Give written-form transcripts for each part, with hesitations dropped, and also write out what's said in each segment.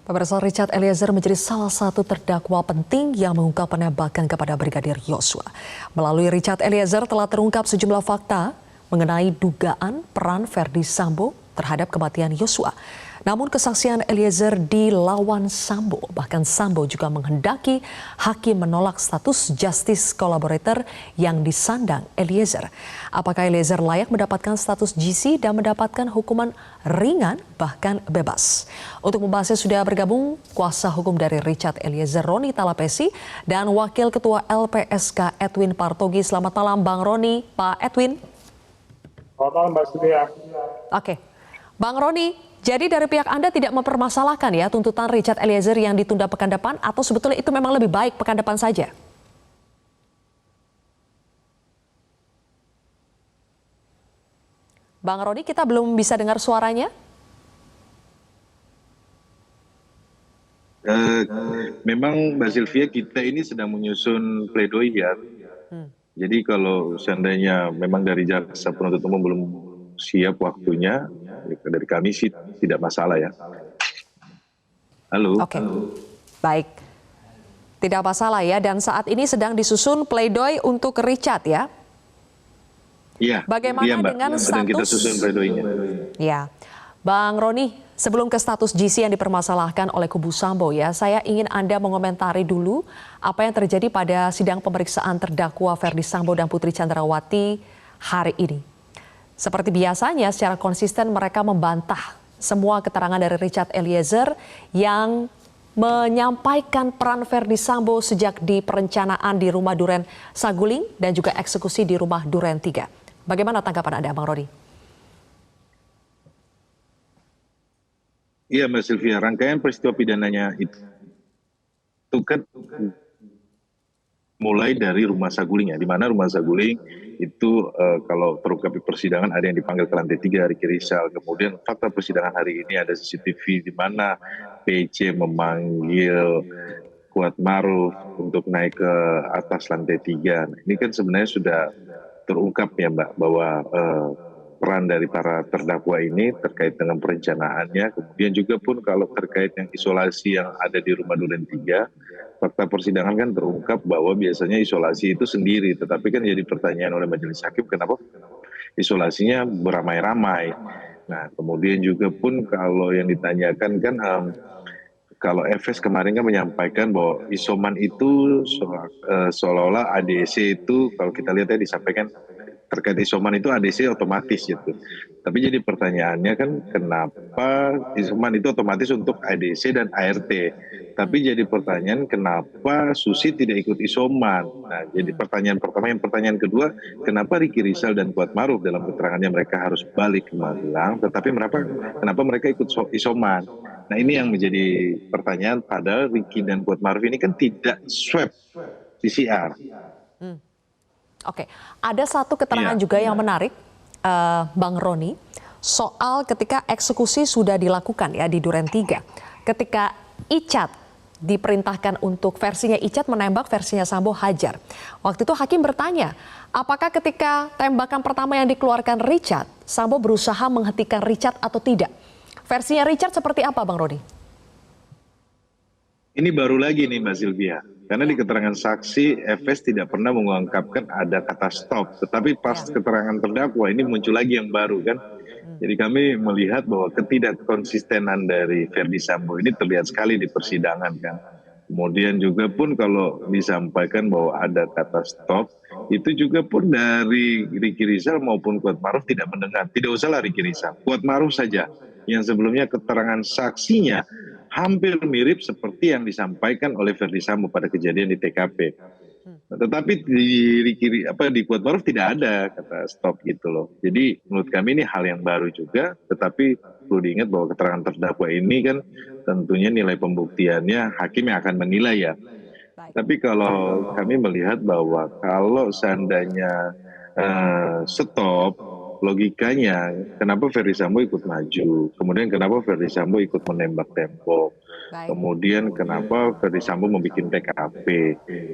Pemirsa, Richard Eliezer menjadi salah satu terdakwa penting yang mengungkap penembakan kepada Brigadir Yosua. Melalui Richard Eliezer telah terungkap sejumlah fakta mengenai dugaan peran Verdi Sambo terhadap kematian Yosua. Namun kesaksian Eliezer dilawan Sambo, bahkan Sambo juga menghendaki hakim menolak status justice collaborator yang disandang Eliezer. Apakah Eliezer layak mendapatkan status GC dan mendapatkan hukuman ringan bahkan bebas? Untuk membahasnya sudah bergabung kuasa hukum dari Richard Eliezer, Roni Talapesi, dan Wakil Ketua LPSK Edwin Partogi. Selamat malam Bang Roni, Pak Edwin. Selamat malam Mbak Sylvia. Oke, Bang Roni, jadi dari pihak Anda tidak mempermasalahkan ya tuntutan Richard Eliezer yang ditunda pekan depan, atau sebetulnya itu memang lebih baik pekan depan saja? Bang Roni, kita belum bisa dengar suaranya. Memang Mbak Sylvia, kita ini sedang menyusun pledoi ya. Jadi kalau seandainya memang dari jaksa penuntut umum belum siap waktunya, dari kami sih tidak masalah ya. Halo. Oke, baik. Tidak masalah ya, dan saat ini sedang disusun pledoi untuk Richard ya? Iya. Bagaimana iya, Mbak. dengan Sedang kita status? susun pledoinya. Ya, Bang Roni, sebelum ke status GC yang dipermasalahkan oleh kubu Sambo ya, saya ingin Anda mengomentari dulu apa yang terjadi pada sidang pemeriksaan terdakwa Verdi Sambo dan Putri Chandrawati hari ini. Seperti biasanya, secara konsisten mereka membantah semua keterangan dari Richard Eliezer yang menyampaikan peran Verdi Sambo sejak di perencanaan di rumah Duren Saguling dan juga eksekusi di rumah Duren 3. Bagaimana tanggapan Anda, Bang Roni? Iya Mbak Sylvia, rangkaian peristiwa pidananya itu kan mulai dari rumah Saguling ya, di mana rumah Saguling itu kalau terungkap di persidangan ada yang dipanggil ke lantai 3 Ricky Rizal. Kemudian fakta persidangan hari ini ada CCTV di mana PC memanggil Kuat Maruf untuk naik ke atas lantai 3. Nah, ini kan sebenarnya sudah terungkap ya Mbak, bahwa peran dari para terdakwa ini terkait dengan perencanaannya. Kemudian juga pun kalau terkait yang isolasi yang ada di rumah Duren 3, fakta persidangan kan terungkap bahwa biasanya isolasi itu sendiri, tetapi kan jadi pertanyaan oleh majelis hakim kenapa isolasinya beramai-ramai. Nah, kemudian juga pun kalau yang ditanyakan kan kalau FS kemarin kan menyampaikan bahwa isoman itu seolah-olah ADC itu kalau kita lihat ya disampaikan terkait isoman itu ADC otomatis gitu. Tapi jadi pertanyaannya kan kenapa isoman itu otomatis untuk ADC dan ART. Tapi jadi pertanyaan kenapa Susi tidak ikut isoman. Nah jadi pertanyaan pertama. Yang pertanyaan kedua, kenapa Ricky Rizal dan Kuat Maruf dalam keterangannya mereka harus balik ke Magelang, tetapi kenapa mereka ikut isoman. Nah ini yang menjadi pertanyaan, padahal Ricky dan Kuat Maruf ini kan tidak swab PCR. Oke, ada satu keterangan juga yang menarik, Bang Roni, soal ketika eksekusi sudah dilakukan ya di Duren 3. Ketika Icat diperintahkan untuk versinya Icat menembak, versinya Sambo hajar. Waktu itu hakim bertanya, apakah ketika tembakan pertama yang dikeluarkan Richard, Sambo berusaha menghentikan Richard atau tidak? Versinya Richard seperti apa, Bang Roni? Ini baru lagi nih Mbak Sylvia. Karena di keterangan saksi, FS tidak pernah mengungkapkan ada kata stop. Tetapi pas keterangan terdakwa ini muncul lagi yang baru kan. Jadi kami melihat bahwa ketidakkonsistenan dari Verdi Sambo ini terlihat sekali di persidangan kan. Kemudian juga pun kalau disampaikan bahwa ada kata stop, itu juga pun dari Ricky Rizal maupun Kuat Maruf tidak mendengar. Tidak usahlah Ricky Rizal, Kuat Maruf saja. Yang sebelumnya keterangan saksinya hampir mirip seperti yang disampaikan oleh Verdi Sambo pada kejadian di TKP. Tetapi di Kuat Maruf tidak ada kata stop gitu loh. Jadi menurut kami ini hal yang baru juga, tetapi perlu diingat bahwa keterangan terdakwa ini kan tentunya nilai pembuktiannya hakim yang akan menilai ya. Tapi kalau kami melihat bahwa kalau seandainya stop, logikanya kenapa Verdi Sambo ikut maju, kemudian kenapa Verdi Sambo ikut menembak tembok, kemudian kenapa Verdi Sambo membuat TKP,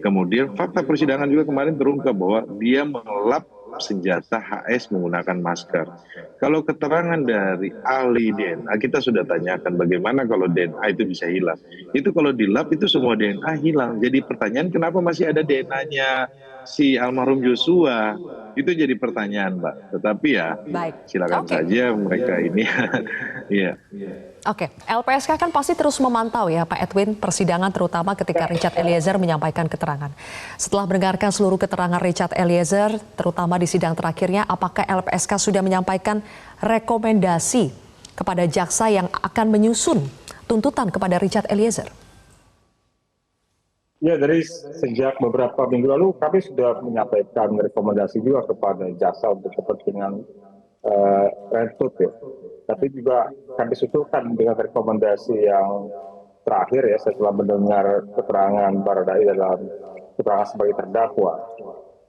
kemudian fakta persidangan juga kemarin terungkap bahwa dia mengelap senjata HS menggunakan masker. Kalau keterangan dari ahli DNA, kita sudah tanyakan bagaimana kalau DNA itu bisa hilang. Itu kalau di lab itu semua DNA hilang. Jadi pertanyaan kenapa masih ada DNA-nya si almarhum Joshua? Itu jadi pertanyaan, Mbak. Tetapi ya Baik, silakan oke. saja mereka ini. Iya. Oke, LPSK kan pasti terus memantau ya Pak Edwin persidangan terutama ketika Richard Eliezer menyampaikan keterangan. Setelah mendengarkan seluruh keterangan Richard Eliezer, terutama di sidang terakhirnya, apakah LPSK sudah menyampaikan rekomendasi kepada jaksa yang akan menyusun tuntutan kepada Richard Eliezer? Ya, dari sejak beberapa minggu lalu kami sudah menyampaikan rekomendasi juga kepada jaksa untuk kepentingan rentut ya. Tapi juga kami susulkan dengan rekomendasi yang terakhir ya setelah mendengar keterangan Baradae dalam keterangan sebagai terdakwa.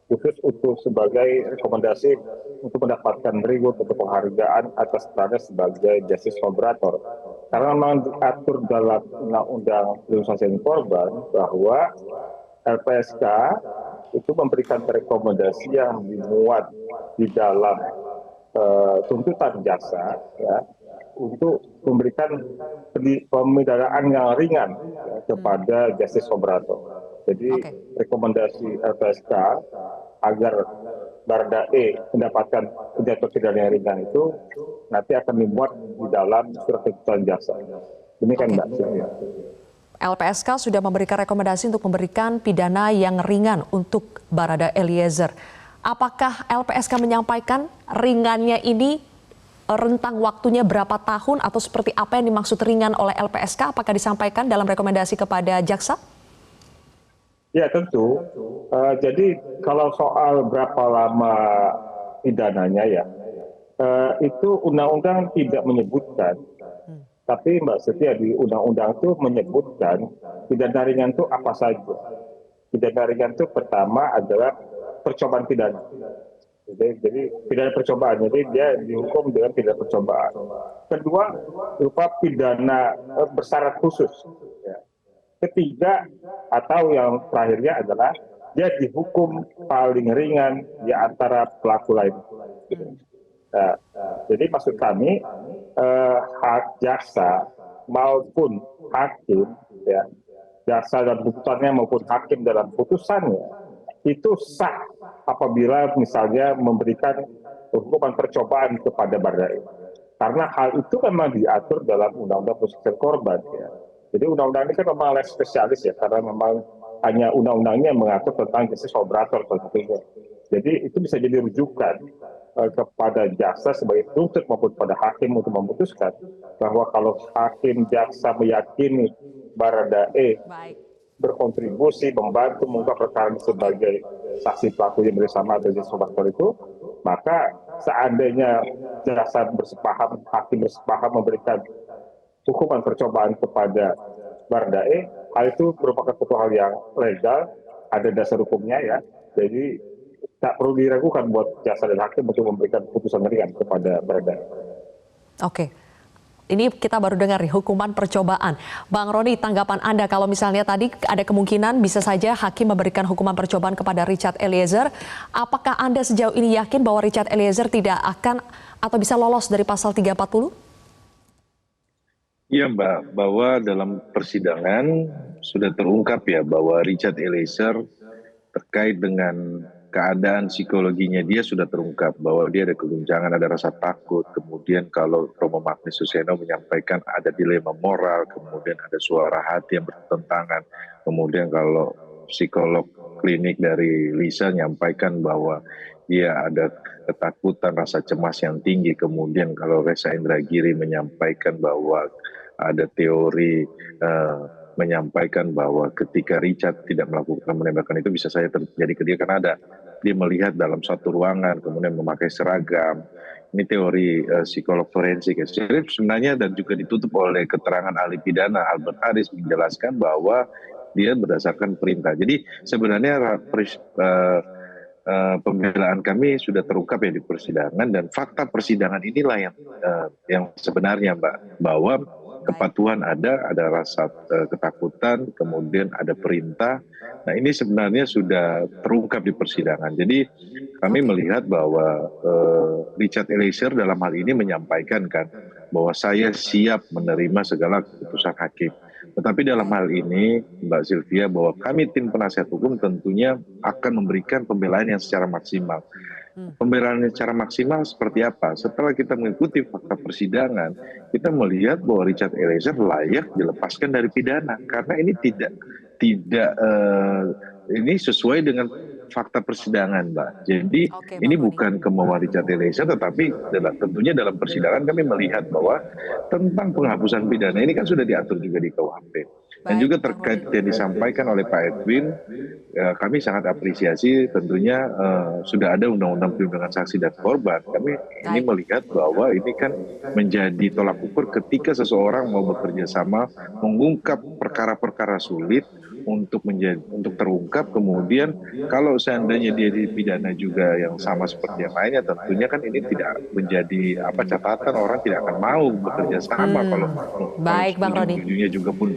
Khusus untuk sebagai rekomendasi untuk mendapatkan reward atau penghargaan atas perannya sebagai justice collaborator. Karena memang diatur dalam Undang-Undang Perlindungan Saksi Korban bahwa LPSK itu memberikan rekomendasi yang dimuat di dalam tuntutan jaksa ya, untuk memberikan pemidanaan yang ringan ya, kepada justice collaborator. Jadi rekomendasi LPSK agar Baradae mendapatkan jatuh pidana yang ringan itu nanti akan dimuat di dalam surat tuntutan jaksa. Demikian Mbak Sylvia. LPSK sudah memberikan rekomendasi untuk memberikan pidana yang ringan untuk Baradae Eliezer. Apakah LPSK menyampaikan ringannya ini rentang waktunya berapa tahun atau seperti apa yang dimaksud ringan oleh LPSK? Apakah disampaikan dalam rekomendasi kepada jaksa? Ya tentu. Jadi kalau soal berapa lama pidananya ya, itu undang-undang tidak menyebutkan. Tapi Mbak Setia di undang-undang itu menyebutkan pidana ringan itu apa saja. Pidana ringan itu pertama adalah percobaan pidana. Jadi pidana percobaan, jadi dia dihukum dengan pidana percobaan. Kedua, berupa pidana bersyarat khusus. Ya. Ketiga, atau yang terakhirnya adalah dia dihukum paling ringan di antara pelaku lain. Nah, jadi maksud kami, hak jaksa maupun hakim, ya, jaksa dan putusannya maupun hakim dalam putusannya, itu sah apabila misalnya memberikan hukuman percobaan kepada Baradae. Karena hal itu memang diatur dalam Undang-Undang Perlindungan Korban. Ya. Jadi undang-undang ini kan memang spesialis ya, karena memang hanya undang-undangnya yang mengatur tentang justice collaborator tentunya. Jadi itu bisa jadi rujukan kepada jaksa sebagai penuntut maupun pada hakim untuk memutuskan bahwa kalau hakim jaksa meyakini Baradae berkontribusi membantu mengungkap perkara sebagai saksi pelaku yang bersama atau justice collaborator itu, maka seandainya jaksa bersepaham, hakim bersepaham memberikan hukuman percobaan kepada Baradae, hal itu merupakan suatu hal yang legal, ada dasar hukumnya ya. Jadi tak perlu diragukan buat jaksa dan hakim untuk memberikan putusan ringan kepada Baradae. Oke. Ini kita baru dengar nih, hukuman percobaan. Bang Roni, tanggapan Anda kalau misalnya tadi ada kemungkinan bisa saja hakim memberikan hukuman percobaan kepada Richard Eliezer. Apakah Anda sejauh ini yakin bahwa Richard Eliezer tidak akan atau bisa lolos dari pasal 340? Iya Mbak, bahwa dalam persidangan sudah terungkap ya bahwa Richard Eliezer terkait dengan keadaan psikologinya dia sudah terungkap bahwa dia ada keguncangan, ada rasa takut, kemudian kalau Romo Magnis Suseno menyampaikan ada dilema moral, kemudian ada suara hati yang bertentangan, kemudian kalau psikolog klinik dari Lisa menyampaikan bahwa dia ada ketakutan, rasa cemas yang tinggi, kemudian kalau Reza Indragiri menyampaikan bahwa ada teori menyampaikan bahwa ketika Richard tidak melakukan penembakan itu bisa saja terjadi ke dia karena dia melihat dalam satu ruangan kemudian memakai seragam. Ini teori psikolog forensik. Jadi sebenarnya dan juga ditutup oleh keterangan ahli pidana Albert Aris menjelaskan bahwa dia berdasarkan perintah. Jadi sebenarnya pembelaan kami sudah terungkap ya di persidangan dan fakta persidangan inilah yang sebenarnya Mbak, bahwa kepatuhan ada rasa ketakutan, kemudian ada perintah. Nah ini sebenarnya sudah terungkap di persidangan. Jadi kami melihat bahwa Richard Eliezer dalam hal ini menyampaikan kan bahwa saya siap menerima segala keputusan hakim. Tetapi dalam hal ini Mbak Sylvia, bahwa kami tim penasihat hukum tentunya akan memberikan pembelaan yang secara maksimal. Pembelaan yang secara maksimal seperti apa? Setelah kita mengikuti fakta persidangan, kita melihat bahwa Richard Eliezer layak dilepaskan dari pidana karena ini tidak ini sesuai dengan fakta persidangan, Mbak. Jadi ini bukan kemauan Richard Eliezer, tetapi tentunya dalam persidangan kami melihat bahwa tentang penghapusan pidana ini kan sudah diatur juga di KUHP. Dan juga terkait yang disampaikan oleh Pak Edwin, kami sangat apresiasi tentunya sudah ada undang-undang perlindungan saksi dan korban. Kami ini melihat bahwa ini kan menjadi tolak ukur ketika seseorang mau bekerja sama mengungkap perkara-perkara sulit untuk terungkap, kemudian kalau seandainya dia dipidana juga yang sama seperti yang lainnya, tentunya kan ini tidak menjadi catatan, orang tidak akan mau bekerja sama kalau baik Bang Roni. Ujungnya juga pun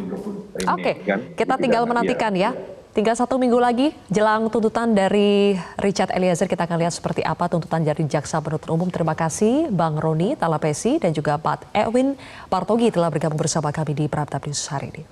Oke, kita tinggal menantikan ya. Tinggal 1 minggu lagi jelang tuntutan dari Richard Eliezer, kita akan lihat seperti apa tuntutan dari Jaksa Penuntut Umum. Terima kasih Bang Roni Talapesi dan juga Pak Edwin Partogi telah bergabung bersama kami di Prime Time News hari ini.